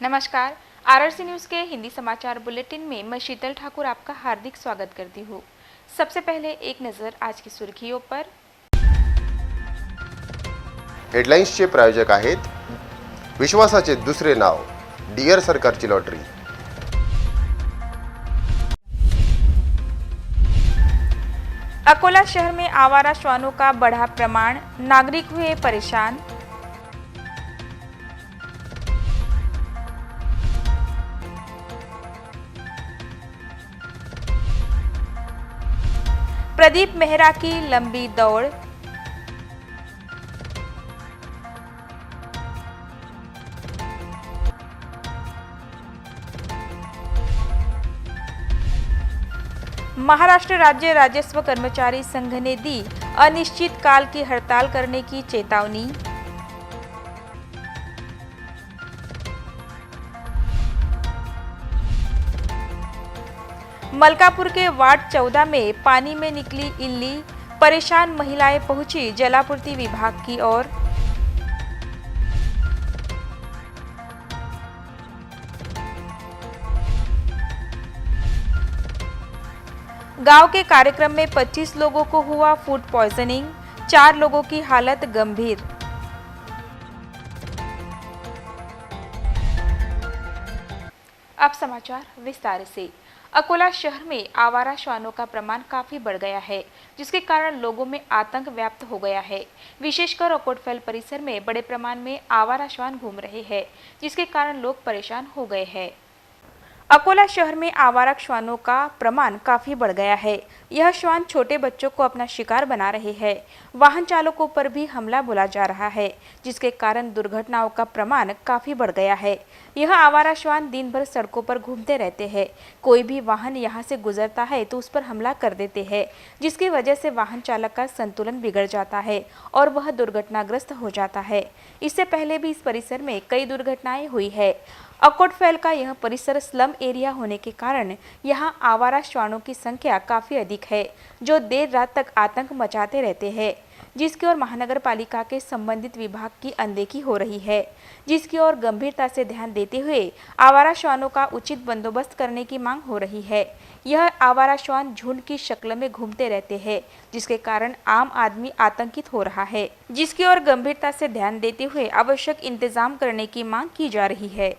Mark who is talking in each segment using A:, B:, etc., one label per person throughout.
A: नमस्कार। RRC news के हिंदी समाचार बुलेटिन में मैं शीतल ठाकुर आपका हार्दिक स्वागत करती हूँ। सबसे पहले एक नज़र आज की सुर्खियों पर।
B: हेडलाईन्सचे प्रायोजक आहेत विश्वासाचे दुसरे नाव डियर सरकारची लॉटरी।
A: अकोला शहर में आवारा श्वानों का बढ़ा प्रमाण, नागरिक हुए परेशान। प्रदीप मेहरा की लंबी दौड़। महाराष्ट्र राज्य राजस्व कर्मचारी संघ ने दी अनिश्चित काल की हड़ताल करने की चेतावनी। मलकापुर के वार्ड 14 में पानी में निकली इल्ली, परेशान महिलाएं पहुंची जलापूर्ति विभाग की ओर। गांव के कार्यक्रम में 25 लोगों को हुआ फूड पॉइजनिंग, 4 लोगों की हालत गंभीर। अब समाचार विस्तार से। अकोला शहर में आवारा श्वानों का प्रमाण काफी बढ़ गया है, जिसके कारण लोगों में आतंक व्याप्त हो गया है। विशेषकर अकोटफैल परिसर में बड़े प्रमाण में आवारा श्वान घूम रहे हैं, जिसके कारण लोग परेशान हो गए हैं। अकोला शहर में आवारा श्वानों का प्रमाण काफी बढ़ गया है। यह श्वान छोटे बच्चों को अपना शिकार बना रहे हैं। वाहन चालकों पर भी हमला बोला जा रहा है, जिसके कारण दुर्घटनाओं का प्रमाण काफी बढ़ गया है। यह आवारा श्वान दिन भर सड़कों पर घूमते रहते हैं। कोई भी वाहन यहां से गुजरता है तो उस पर हमला कर देते हैं, जिसकी वजह से वाहन चालक का संतुलन बिगड़ जाता है और वह दुर्घटनाग्रस्त हो जाता है। इससे पहले भी इस परिसर में कई दुर्घटनाएं हुई है। अकोटफैल का यह परिसर स्लम एरिया होने के कारण यहां आवारा श्वानों की संख्या काफी अधिक है, जो देर रात तक आतंक मचाते रहते हैं, जिसकी ओर महानगर पालिका के संबंधित विभाग की अनदेखी हो रही है, जिसकी ओर गंभीरता से ध्यान देते हुए आवारा श्वानों का उचित बंदोबस्त करने की मांग हो रही है। यह आवारा श्वान झुंड की शक्ल में घूमते रहते हैं, जिसके कारण आम आदमी आतंकित हो रहा है, जिसकी ओर गंभीरता से ध्यान देते हुए आवश्यक इंतजाम करने की मांग की जा रही है।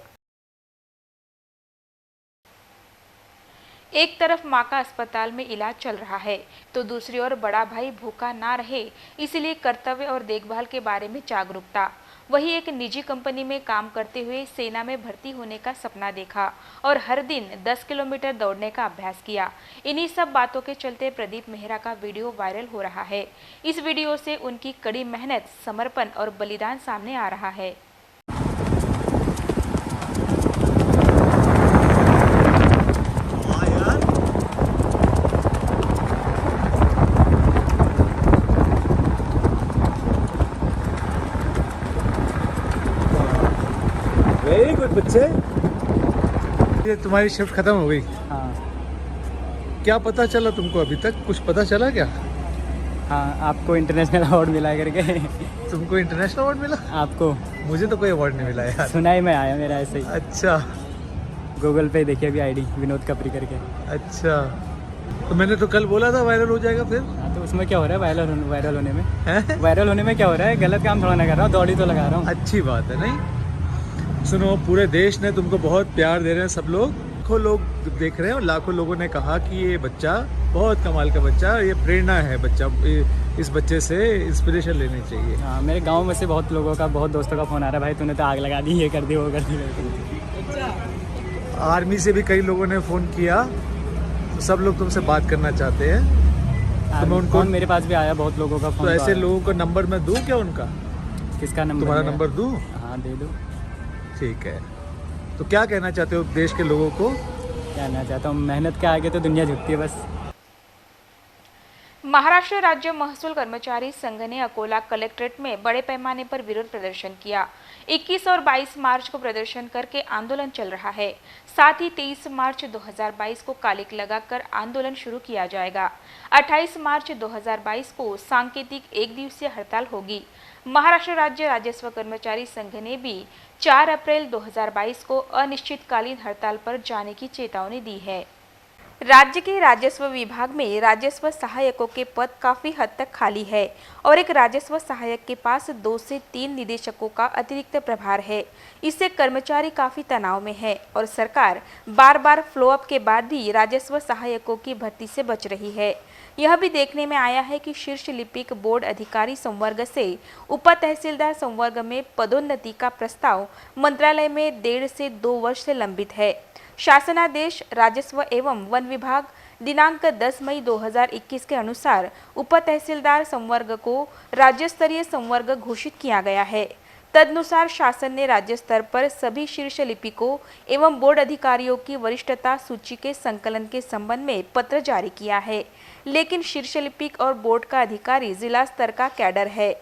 A: एक तरफ मां का अस्पताल में इलाज चल रहा है, तो दूसरी ओर बड़ा भाई भूखा ना रहे, इसलिए कर्तव्य और देखभाल के बारे में जागरूकता। वही एक निजी कंपनी में काम करते हुए सेना में भर्ती होने का सपना देखा और हर दिन 10 किलोमीटर दौड़ने का अभ्यास किया। इन्हीं सब बातों के चलते प्रदीप मेहरा का वीडियो वायरल हो रहा है। इस वीडियो से उनकी कड़ी मेहनत, समर्पण और बलिदान सामने आ रहा है।
C: वेरी गुड बच्चे। ये तुम्हारी शिफ्ट खत्म हो गई।
D: हाँ।
C: क्या पता चला तुमको? अभी तक कुछ पता चला क्या?
D: हाँ, आपको इंटरनेशनल अवार्ड मिला करके।
C: तुमको इंटरनेशनल अवार्ड मिला?
D: आपको
C: मुझे तो कोई अवार्ड नहीं मिला यार।
D: सुनाई में आया मेरा ऐसे ही।
C: अच्छा
D: गूगल पे देखिए अभी आईडी विनोद कपरी करके।
C: अच्छा, तो मैंने तो कल बोला था वायरल हो जाएगा फिर।
D: हाँ, तो उसमें क्या हो रहा है? वायरल होने में
C: हैं?
D: वायरल होने में क्या हो रहा है? गलत काम थोड़ा ना कर रहा हूँ, दौड़ी तो लगा रहा हूँ।
C: अच्छी बात है। नहीं सुनो, पूरे देश ने तुमको बहुत प्यार दे रहे हैं, सब लोग, लाखों लोग देख रहे हैं और लाखों लोगों ने कहा कि ये बच्चा बहुत कमाल का बच्चा, ये प्रेरणा है बच्चा, इस बच्चे से इंस्पिरेशन लेनी चाहिए।
D: हाँ, मेरे गाँव में से बहुत लोगों का, बहुत दोस्तों का फ़ोन आ रहा है, भाई तूने तो आग लगा दी, ये कर दी, वो कर दी।
C: आर्मी से भी कई लोगों ने फ़ोन किया, तो सब लोग तुमसे बात करना चाहते हैं। तो मैं उनको,
D: मेरे पास भी आया बहुत लोगों का फ़ोन।
C: तो ऐसे लोगों का नंबर मैं दूं क्या उनका?
D: किसका नंबर?
C: तुम्हारा नंबर दूं?
D: हाँ दे दो।
C: ठीक है, तो क्या कहना चाहते हो देश के लोगों को?
D: कहना चाहता हूँ, मेहनत के आगे तो दुनिया झुकती है बस।
A: महाराष्ट्र राज्य महसूल कर्मचारी संघ ने अकोला कलेक्ट्रेट में बड़े पैमाने पर विरोध प्रदर्शन किया। 21 और 22 मार्च को प्रदर्शन करके आंदोलन चल रहा है। साथ ही 23 मार्च 2022 को कालिक लगाकर आंदोलन शुरू किया जाएगा। 28 मार्च 2022 को सांकेतिक एक दिवसीय हड़ताल होगी। महाराष्ट्र राज्य राजस्व कर्मचारी संघ ने भी 4 अप्रैल 2022 को अनिश्चितकालीन हड़ताल पर जाने की चेतावनी दी है। राज्य के राजस्व विभाग में राजस्व सहायकों के पद काफी हद तक खाली है और एक राजस्व सहायक के पास 2 से 3 निदेशकों का अतिरिक्त प्रभार है। इससे कर्मचारी काफी तनाव में है और सरकार बार बार फ्लो अप के बाद भी राजस्व सहायकों की भर्ती से बच रही है। यह भी देखने में आया है कि शीर्ष लिपिक बोर्ड अधिकारी संवर्ग से उप तहसीलदार संवर्ग में पदोन्नति का प्रस्ताव मंत्रालय में 1.5 से 2 वर्ष से लंबित है। शासनादेश राजस्व एवं वन विभाग दिनांक 10 मई 2021 के अनुसार उप तहसीलदार संवर्ग को राज्य स्तरीय संवर्ग घोषित किया गया है। तदनुसार शासन ने राज्य स्तर पर सभी शीर्ष लिपिकों एवं बोर्ड अधिकारियों की वरिष्ठता सूची के संकलन के संबंध में पत्र जारी किया है, लेकिन शीर्ष लिपिक और बोर्ड का अधिकारी जिला स्तर का कैडर है,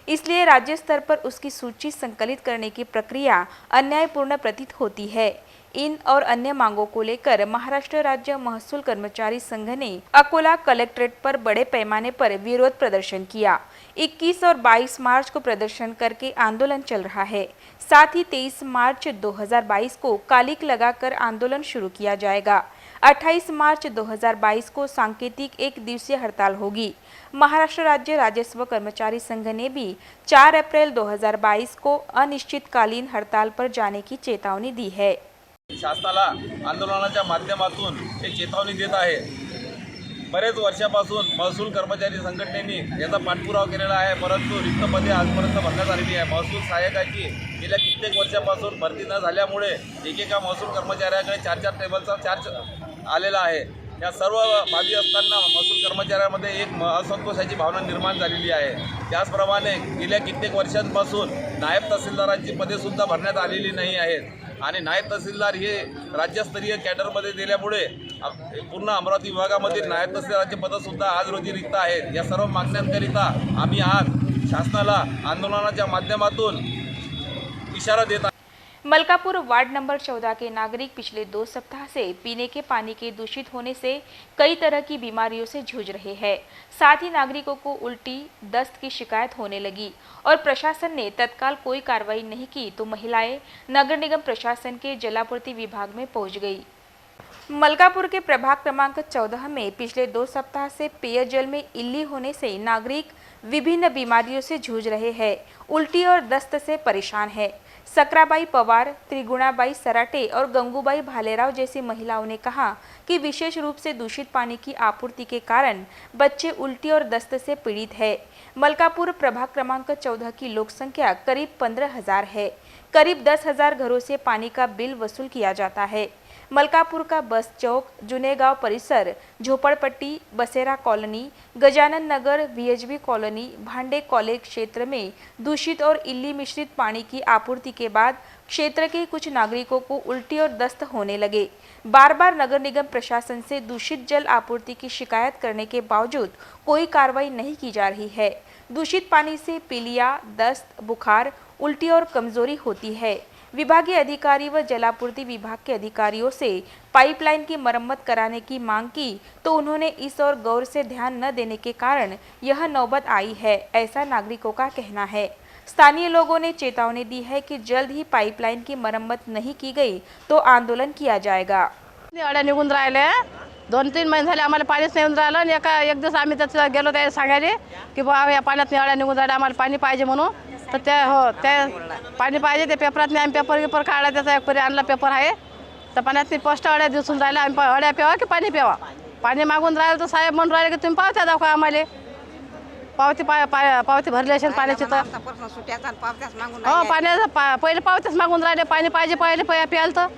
A: इसलिए राज्य स्तर पर उसकी सूची संकलित करने की प्रक्रिया अन्यायपूर्ण प्रतीत होती है। इन और अन्य मांगों को लेकर महाराष्ट्र राज्य महसूल कर्मचारी संघ ने अकोला कलेक्ट्रेट पर बड़े पैमाने पर विरोध प्रदर्शन किया। 21 और 22 मार्च को प्रदर्शन करके आंदोलन चल रहा है। साथ ही 23 मार्च 2022 को कालिक लगाकर आंदोलन शुरू किया जाएगा। 28 मार्च 2022 को सांकेतिक एक दिवसीय हड़ताल होगी। महाराष्ट्र राज्य राजस्व कर्मचारी संघ ने भी 4 अप्रैल 2022 को अनिश्चितकालीन हड़ताल पर जाने की चेतावनी दी है।
E: शासनाला आंदोलनाच्या माध्यमातून एक चेतावनी देत आहे। बरेच वर्षापासून महसूल कर्मचारी संघटनेने याचा पाठपुरावा केलेला आहे, परंतु रिक्त पदे आजपर्यंत भरण्यात आलेली आहे। महसूल सहायकाची गेल्या कित्येक वर्षापासून भरती न झाल्यामुळे एकेका महसूल कर्मचाऱ्याकडे 4 टेबलचा चार्ज आलेला आहे। या सर्व बाबी असताना महसूल कर्मचाऱ्यांमध्ये एक असंतोषाची भावना निर्माण झालेली आहे। त्याचप्रमाणे गेल्या कित्येक वर्षांपासून नायब तहसीलदारांची पदेसुद्धा भरण्यात आलेली नाही आहेत आणि नायब तहसीलदार हे राज्यस्तरीय कॅडरमध्ये दिल्यामुळे पूर्ण अमरावती विभागामधील नायब तहसीलदारांची पदसुद्धा आज रोजी रिक्त आहेत। या सर्व मागण्यांकरिता आम्ही आज शासनाला आंदोलनाच्या माध्यमातून इशारा देत आहोत।
A: मलकापुर वार्ड नंबर 14 के नागरिक पिछले 2 सप्ताह से पीने के पानी के दूषित होने से कई तरह की बीमारियों से जूझ रहे हैं। साथ ही नागरिकों को उल्टी, दस्त की शिकायत होने लगी और प्रशासन ने तत्काल कोई कार्रवाई नहीं की तो महिलाएं नगर निगम प्रशासन के जलापूर्ति विभाग में पहुंच गई। मलकापुर के प्रभाग क्रमांक 14 में पिछले 2 सप्ताह से पेयजल में इल्ली होने से नागरिक विभिन्न बीमारियों से जूझ रहे हैं। उल्टी और दस्त से परेशान है। सकराबाई पवार, त्रिगुणाबाई सराटे और गंगूबाई भालेराव जैसी महिलाओं ने कहा कि विशेष रूप से दूषित पानी की आपूर्ति के कारण बच्चे उल्टी और दस्त से पीड़ित है। मलकापुर प्रभाग क्रमांक 14 की लोक संख्या करीब 15,000 है। करीब 10,000 घरों से पानी का बिल वसूल किया जाता है। मलकापुर का बस चौक, जुनेगांव परिसर, झोपड़पट्टी, बसेरा कॉलोनी, गजानन नगर, वीएचबी कॉलोनी, भांडे कॉलेज क्षेत्र में दूषित और इल्ली मिश्रित पानी की आपूर्ति के बाद क्षेत्र के कुछ नागरिकों को उल्टी और दस्त होने लगे। बार बार नगर निगम प्रशासन से दूषित जल आपूर्ति की शिकायत करने के बावजूद कोई कार्रवाई नहीं की जा रही है। दूषित पानी से पीलिया, दस्त, बुखार, उल्टी और कमजोरी होती है। विभागीय अधिकारी व जलापूर्ति विभाग के अधिकारियों से पाइपलाइन की मरम्मत कराने की मांग की तो उन्होंने इस और गौर से ध्यान न देने के कारण यह नौबत आई है, ऐसा नागरिकों का कहना है। स्थानीय लोगों ने चेतावनी दी है कि जल्द ही पाइपलाइन की मरम्मत नहीं की गई तो आंदोलन किया जाएगा।
F: निघून राहिले 2-3 महिने झाले आम्हाला पाणीच नाही येऊन राहिलं आणि एक दिवस आम्ही त्याचं गेलो त्या सांगायला की बाबा या पाण्यात निळ्या निघून राहिल्या आम्हाला पाणी पाहिजे म्हणून तर त्या पाणी पाहिजे ते पेपरात नाही आम्ही पेपर काढला त्याचा एक परी आणला पेपर आहे तर पाण्यात पोस्ट अड्या दिसून राहिल्या आम्ही अड्या प्यावा की पाणी प्यावा पाणी मागून राहिलं तर साहेब म्हणून राहिले की तुम्ही पावत्या दाखवा आम्हाला पावती भरली असेल पाण्याची तर हो पाण्याचा पहिले पावत्याच मागून राहिले पाणी पाहिजे पहिले प्यायला तर।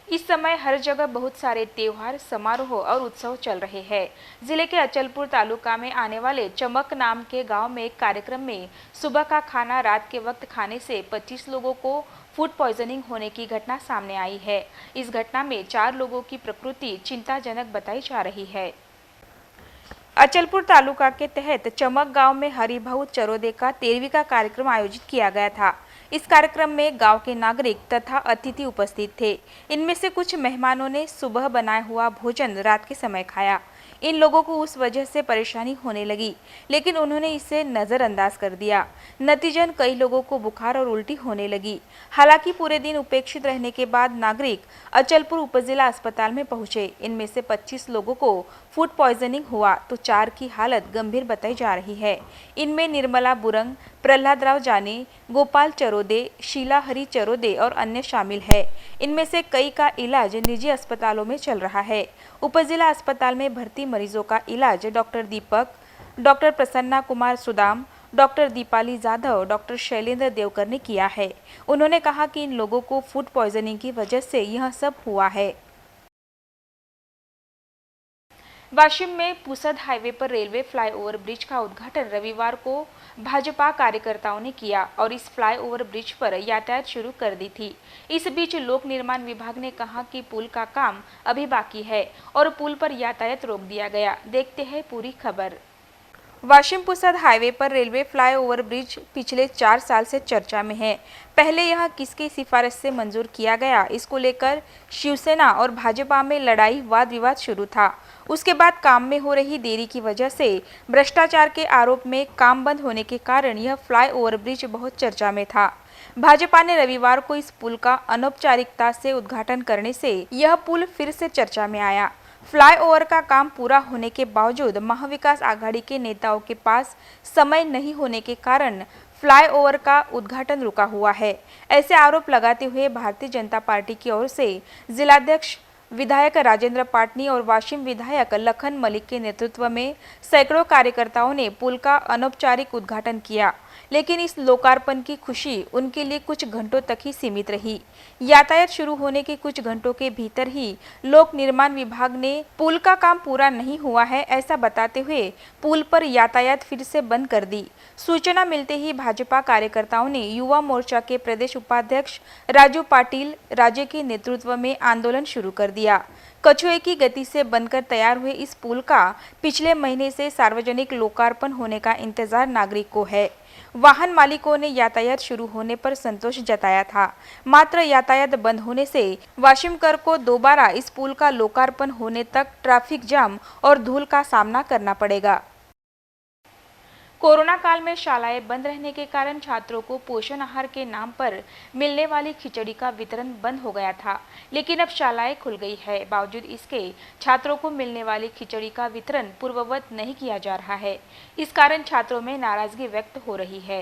A: इस समय हर जगह बहुत सारे त्योहार, समारोह और उत्सव चल रहे हैं। जिले के अचलपुर तालुका में आने वाले चमक नाम के गांव में एक कार्यक्रम में सुबह का खाना रात के वक्त खाने से 25 लोगों को फूड पॉइजनिंग होने की घटना सामने आई है। इस घटना में 4 लोगों की प्रकृति चिंताजनक बताई जा रही है। अचलपुर तालुका के तहत चमक गांव में हरिभाऊ चरोदे का 13वीं का कार्यक्रम आयोजित किया गया था। इस कार्यक्रम में गांव के नागरिक तथा अतिथि उपस्थित थे। इनमें से कुछ मेहमानों ने सुबह बनाया हुआ भोजन रात के समय खाया। इन लोगों को उस वजह से परेशानी होने लगी, लेकिन उन्होंने इसे नज़रअंदाज कर दिया। नतीजन कई लोगों को बुखार और उल्टी होने लगी। हालांकि पूरे दिन उपेक्षित रहने के बाद नागरिक अचलपुर उपजिला अस्पताल में पहुंचे। इनमें से 25 लोगों को फूड पॉइजनिंग हुआ तो 4 की हालत गंभीर बताई जा रही है। इनमें निर्मला बुरंग, प्रहलाद राव जाने, गोपाल चरोदे, शीला हरी चरोदे और अन्य शामिल है। इनमें से कई का इलाज निजी अस्पतालों में चल रहा है। उपजिला अस्पताल में भर्ती मरीजों का इलाज doctor Deepak, doctor Prasanna Kumar Sudam, doctor Deepali Jadhav, doctor Shailendra Devkar ने किया है। उन्होंने कहा कि इन लोगों को फूड पॉइजनिंग की वजह से यह सब हुआ है। वाशिम में पुसद हाईवे पर रेलवे फ्लाईओवर ब्रिज का उद्घाटन रविवार को भाजपा कार्यकर्ताओं ने किया और इस फ्लाईओवर ब्रिज पर यातायात शुरू कर दी थी। इस बीच लोक निर्माण विभाग ने कहा कि पुल का काम अभी बाकी है और पुल पर यातायात रोक दिया गया। देखते हैं पूरी खबर। वाशिम पुसद हाईवे पर रेलवे फ्लाईओवर ब्रिज पिछले 4 साल से चर्चा में है। पहले यह किसकी सिफारिश से मंजूर किया गया, इसको लेकर शिवसेना और भाजपा में लड़ाई वाद विवाद शुरू था। उसके बाद काम में हो रही देरी की वजह से भ्रष्टाचार के आरोप में काम बंद होने के कारण यह फ्लाईओवर ब्रिज बहुत चर्चा में था। भाजपा ने रविवार को इस पुल का अनौपचारिकता से उद्घाटन करने से यह पुल फिर से चर्चा में आया। फ्लाईओवर का काम पूरा होने के बावजूद महाविकास आघाड़ी के नेताओं के पास समय नहीं होने के कारण फ्लाईओवर का उद्घाटन रुका हुआ है। ऐसे आरोप लगाते हुए भारतीय जनता पार्टी की ओर से जिलाध्यक्ष विधायक राजेंद्र पाटनी और वाशिम विधायक लखन मलिक के नेतृत्व में सैकड़ों कार्यकर्ताओं ने पुल का अनौपचारिक उद्घाटन किया, लेकिन इस लोकार्पण की खुशी उनके लिए कुछ घंटों तक ही सीमित रही। यातायात शुरू होने के कुछ घंटों के भीतर ही लोक निर्माण विभाग ने पुल का काम पूरा नहीं हुआ है ऐसा बताते हुए पुल पर यातायात फिर से बंद कर दी। सूचना मिलते ही भाजपा कार्यकर्ताओं ने युवा मोर्चा के प्रदेश उपाध्यक्ष राजू पाटिल राजे के नेतृत्व में आंदोलन शुरू कर दिया। कछुए की गति से बनकर तैयार हुए इस पुल का पिछले महीने से सार्वजनिक लोकार्पण होने का इंतजार नागरिक को है। वाहन मालिकों ने यातायात शुरू होने पर संतोष जताया था, मात्र यातायात बंद होने से वाशिमकर को दोबारा इस पुल का लोकार्पण होने तक ट्रैफिक जाम और धूल का सामना करना पड़ेगा। कोरोना काल में शालाएं बंद रहने के कारण छात्रों को पोषण आहार के नाम पर मिलने वाली खिचड़ी का वितरण बंद हो गया था, लेकिन अब शालाएं खुल गई है। बावजूद इसके छात्रों को मिलने वाली खिचड़ी का वितरण पूर्ववत नहीं किया जा रहा है। इस कारण छात्रों में नाराजगी व्यक्त हो रही है।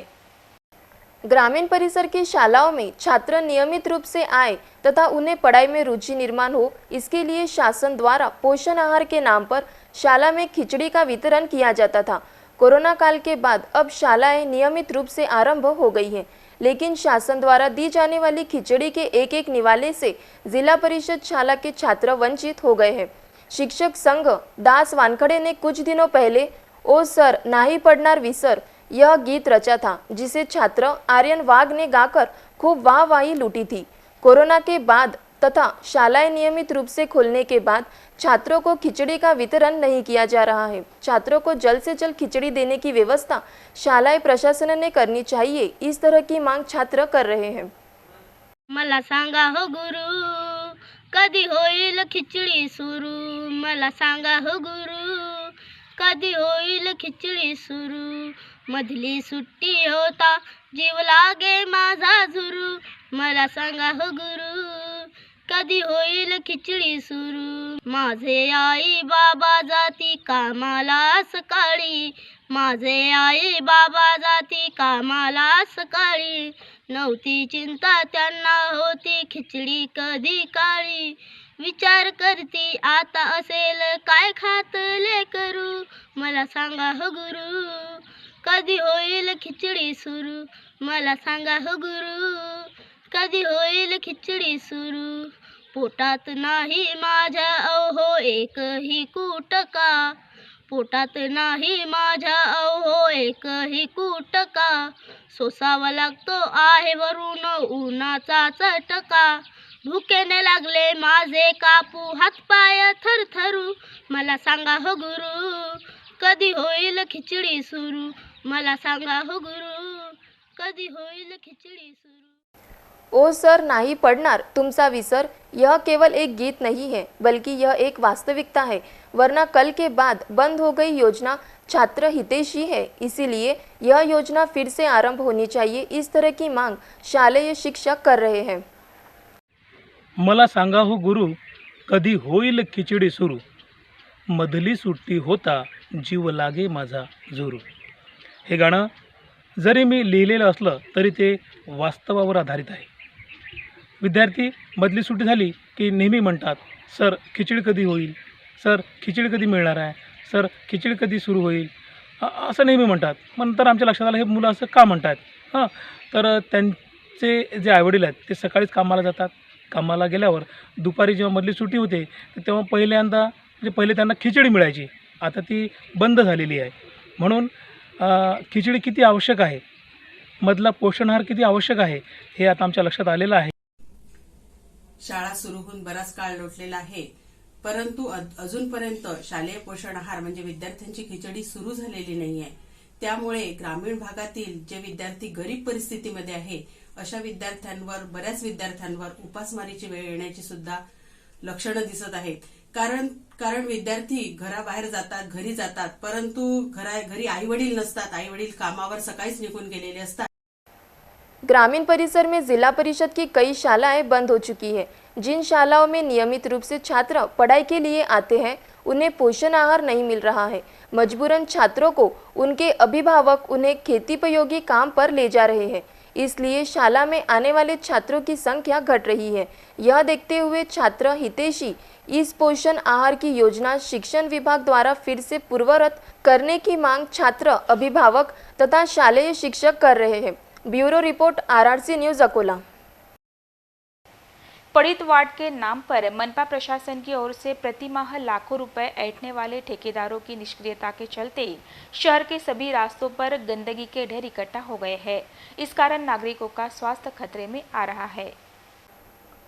G: ग्रामीण परिसर की शालाओं में छात्र नियमित रूप से आए तथा उन्हें पढ़ाई में रुचि निर्माण हो, इसके लिए शासन द्वारा पोषण आहार के नाम पर शाला में खिचड़ी का वितरण किया जाता था। कोरोना काल के बाद अब शालाएं नियमित रूप से आरंभ हो गई हैं, लेकिन शासन द्वारा दी जाने वाली खिचड़ी के एक एक निवाले से जिला परिषद शाला के छात्र वंचित हो गए हैं। शिक्षक संघ दास वानखड़े ने कुछ दिनों पहले ओ सर नाही पढ़नार विसर यह गीत रचा था, जिसे छात्र आर्यन वाघ ने गाकर खूब वाहवाही लूटी थी। कोरोना के बाद तथा शालाएं नियमित रूप से खुलने के बाद छात्रों को खिचड़ी का वितरण नहीं किया जा रहा है। छात्रों को जल्द से जल्द खिचड़ी देने की व्यवस्था शालाएं प्रशासन ने करनी चाहिए, इस तरह की मांग छात्र कर रहे हैं।
H: मला सांगा हो गुरु कधी होईल खिचडी सुरू, मला सांगा हो गुरु कधी होईल खिचडी सुरू, मधली सुट्टी होता जीव लागे माझा झुरू, मला सांगा हो गुरु कधी होईल खिचडी सुरू, माझे आई बाबा जाती कामाला सकाळी, माझे आई बाबा जाती कामाला सकाळी, नव्हती चिंता त्यांना होती खिचडी कधी काळी, विचार करती आता असेल काय खातले करू, मला सांगा हो गुरु कधी होईल खिचडी सुरू, मला सांगा हो गुरु कधी होईल खिचडी सुरू, पोटात नाही माझ्या अहो एकही कुटका, पोटात नाही माझ्या अहो एकही कुटका, सोसावा लागतो आहे वरून उन्हाचा चटका, भुकेने लागले माझे कापू हातपाय थरथरू, मला सांगा हो गुरु कधी होईल खिचडी सुरू मला सांगा हो गुरु कधी होईल खिचडी सुरू।
G: ओ सर नहीं पढ़णार तुमसा विसर, यह केवल एक गीत नहीं है बल्कि यह एक वास्तविकता है, वरना कल के बाद बंद हो गई योजना छात्र हितैषी है, इसीलिए यह योजना फिर से आरंभ होनी चाहिए, इस तरह की मांग शालेय शिक्षक कर रहे हैं।
I: मला सांगा हो गुरु कधी होईल खिचडी सुरू, मधली सुट्टी होता जीव लागे माझा जुरू। हे गाणं जरी मी लिहिलेलं असलं तरी ते वास्तवावर आधारित आहे। विद्यार्थी मधली सुट्टी झाली की नेहमी म्हणतात सर खिचडी कधी होईल, सर खिचडी कधी मिळणार आहे, सर खिचडी कधी सुरू होईल, असं नेहमी म्हणतात। मग नंतर आमच्या लक्षात आलं हे मुलं असं का म्हणतात। तर त्यांचे जे आईवडील आहेत ते सकाळीच कामाला जातात, कामाला गेल्यावर दुपारी जेव्हा मधली सुट्टी होते तेव्हा पहिले त्यांना खिचडी मिळायची, आता ती बंद झालेली आहे। म्हणून खिचडी किती आवश्यक आहे, मधला पोषण आहार किती आवश्यक आहे हे आता आमच्या लक्षात आलेलं आहे।
J: शाळा सुरू होऊन बराच काळ लोटलेला आहे, परंतु अजूनपर्यंत शालेय पोषण आहार म्हणजे विद्यार्थ्यांची खिचडी सुरू झालेली नाही आहे। त्यामुळे ग्रामीण भागातील जे विद्यार्थी गरीब परिस्थितीमध्ये आहे अशा विद्यार्थ्यांवर बऱ्याच विद्यार्थ्यांवर उपासमारीची वेळ येण्याची सुद्धा लक्षणं दिसत आहेत। कारण विद्यार्थी घराबाहेर जातात, घरी जातात, परंतु घरी आईवडील नसतात, आईवडील कामावर सकाळीच निघून गेलेले असतात।
G: ग्रामीण परिसर में जिला परिषद की कई शालाएं बंद हो चुकी है। जिन शालाओं में नियमित रूप से छात्र पढ़ाई के लिए आते हैं उन्हें पोषण आहार नहीं मिल रहा है। मजबूरन छात्रों को उनके अभिभावक उन्हें खेतीपयोगी काम पर ले जा रहे हैं, इसलिए शाला में आने वाले छात्रों की संख्या घट रही है। यह देखते हुए छात्र हितैषी इस पोषण आहार की योजना शिक्षण विभाग द्वारा फिर से पूर्ववत करने की मांग छात्र, अभिभावक तथा शालेय शिक्षक कर रहे हैं। Bureau report RRC news Akola.
A: पड़ित वार्ड के नाम पर मनपा प्रशासन की ओर से प्रति माह लाखों रुपए ऐंठने वाले ठेकेदारों की निष्क्रियता के चलते शहर के सभी रास्तों पर गंदगी के ढेर इकट्ठा हो गए हैं। इस कारण नागरिकों का स्वास्थ्य खतरे में आ रहा है।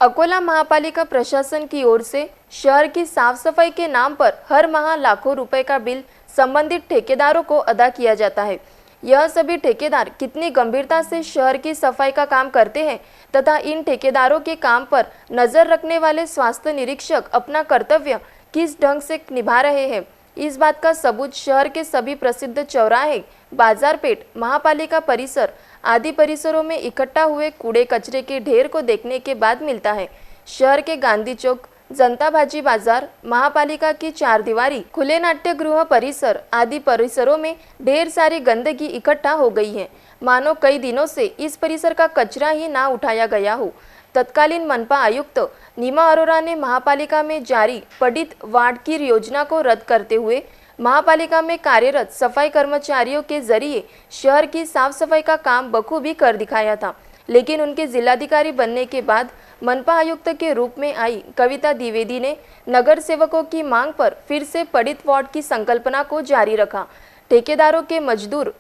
G: अकोला महापालिका प्रशासन की ओर से शहर की साफ सफाई के नाम पर हर माह लाखों रुपए का बिल संबंधित ठेकेदारों को अदा किया जाता है। यह सभी ठेकेदार कितनी गंभीरता से शहर की सफाई का काम करते हैं तथा इन ठेकेदारों के काम पर नजर रखने वाले स्वास्थ्य निरीक्षक अपना कर्तव्य किस ढंग से निभा रहे हैं, इस बात का सबूत शहर के सभी प्रसिद्ध चौराहे, बाजारपेट, महापालिका परिसर आदि परिसरों में इकट्ठा हुए कूड़े कचरे के ढेर को देखने के बाद मिलता है। शहर के गांधी चौक, जनता भाजी बाजार, महापालिका की चार दीवारी, खुले नाट्य गृह परिसर आदि परिसरों में ढेर सारी गंदगी इकट्ठा हो गई है, मानो कई दिनों से इस परिसर का कचरा ही ना उठाया गया हो। तत्कालीन मनपा आयुक्त नीमा अरोरा ने महापालिका में जारी पड़ित वार्ड की योजना को रद्द करते हुए महापालिका में कार्यरत सफाई कर्मचारियों के जरिए शहर की साफ सफाई का काम बखूबी कर दिखाया था। लेकिन उनके जिलाधिकारी बनने के बाद मनपा आयुक्त के रूप में आई कविता द्विवेदी ने नगर सेवकों की मांग पर फिर से पड़ित वार्ड की संकल्पना को जारी रखा। ठेकेदारों के मजदूर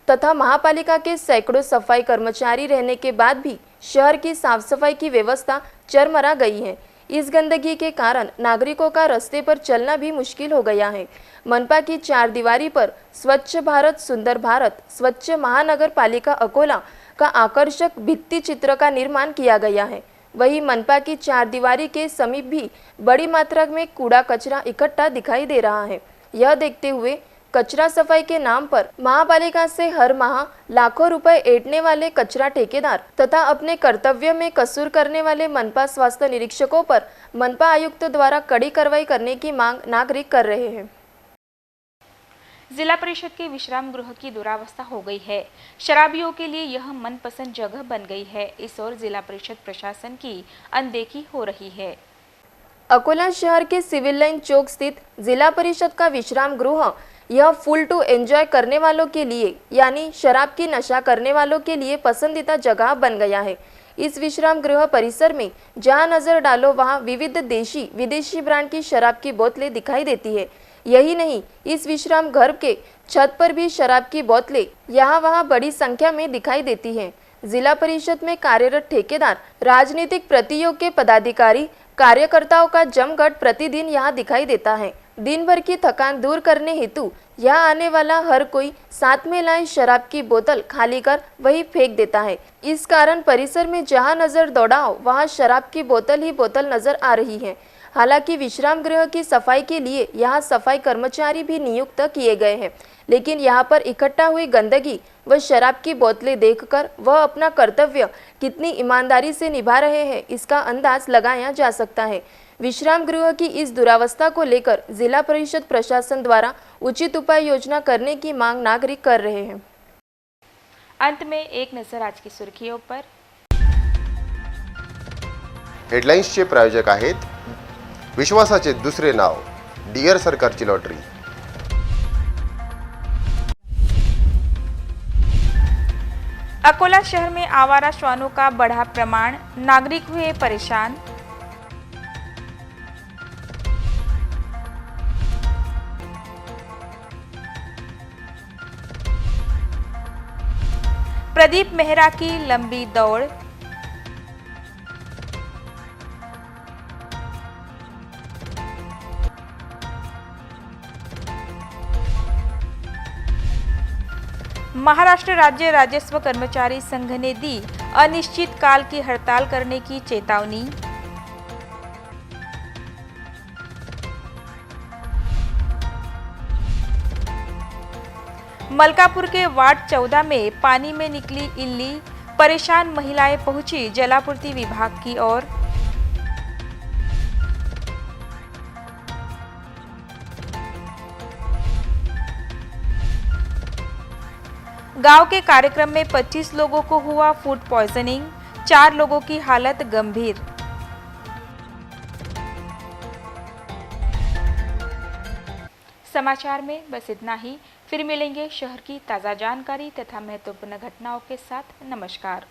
G: तथा महापालिका के सैकड़ों सफाई कर्मचारी रहने के बाद भी शहर की साफ सफाई की व्यवस्था चरमरा गई है। इस गंदगी के कारण नागरिकों का रास्ते पर चलना भी मुश्किल हो गया है। मनपा की चार दीवारी पर स्वच्छ भारत सुंदर भारत, स्वच्छ महानगर पालिका अकोला का आकर्षक भित्ति चित्र का निर्माण किया गया है। वहीं मनपा की चार दीवारी के समीप भी बड़ी मात्रा में कूड़ा कचरा इकट्ठा दिखाई दे रहा है। यह देखते हुए कचरा सफाई के नाम पर महापालिका से हर माह लाखों रुपए ऐंठने वाले कचरा ठेकेदार तथा अपने कर्तव्य में कसूर करने वाले मनपा स्वास्थ्य निरीक्षकों पर मनपा आयुक्त द्वारा कड़ी कार्रवाई करने की मांग नागरिक कर रहे हैं।
A: जिला परिषद के विश्राम गृह की दुरावस्था हो गई है। शराबियों के लिए यह मनपसंद जगह बन गई है। इस ओर जिला परिषद प्रशासन की अनदेखी हो रही है।
G: अकोला शहर के सिविल लाइन चौक स्थित जिला परिषद का विश्राम गृह यह फुल टू एंजॉय करने वालों के लिए यानी शराब की नशा करने वालों के लिए पसंदीदा जगह बन गया है। इस विश्राम गृह परिसर में जहां नजर डालो वहां विविध देशी विदेशी ब्रांड की शराब की बोतलें दिखाई देती है। यही नहीं, इस विश्राम घर के छत पर भी शराब की बोतलें यहाँ वहाँ बड़ी संख्या में दिखाई देती हैं। जिला परिषद में कार्यरत ठेकेदार, राजनीतिक प्रतियोग के पदाधिकारी, कार्यकर्ताओं का जमघट प्रतिदिन यहाँ दिखाई देता है। दिन भर की थकान दूर करने हेतु यहाँ आने वाला हर कोई साथ में लाई शराब की बोतल खाली कर वही फेंक देता है। इस कारण परिसर में जहाँ नजर दौड़ाओ वहाँ शराब की बोतल ही बोतल नजर आ रही है। हालांकि विश्राम गृह की सफाई के लिए यहाँ सफाई कर्मचारी भी नियुक्त किए गए हैं, लेकिन यहाँ पर इकट्ठा हुई गंदगी व शराब की बोतलें देखकर वह अपना कर्तव्य कितनी ईमानदारी से निभा रहे हैं इसका अंदाज लगाया जा सकता है। विश्राम गृह की इस दुरावस्था को लेकर जिला परिषद प्रशासन द्वारा उचित उपाय योजना करने की मांग नागरिक कर रहे हैं।
A: अंत में एक नजर आज की सुर्खियों पर।
B: हेडलाईन्सचे प्रायोजक आहेत विश्वासाचे दुसरे नाव डियर सरकारची लॉटरी।
A: अकोला शहर में आवारा श्वानों का बढ़ा प्रमाण, नागरिक हुए परेशान। प्रदीप मेहरा की लंबी दौड़। महाराष्ट्र राज्य राजस्व कर्मचारी संघ ने दी अनिश्चित काल की हड़ताल करने की चेतावनी। मलकापुर के वार्ड 14 में पानी में निकली इल्ली, परेशान महिलाएं पहुंची जलापूर्ति विभाग की ओर। गांव के कार्यक्रम में 25 लोगों को हुआ फूड पॉइजनिंग, 4 लोगों की हालत गंभीर। समाचार में बस इतना ही। फिर मिलेंगे शहर की ताज़ा जानकारी तथा महत्वपूर्ण घटनाओं के साथ। नमस्कार।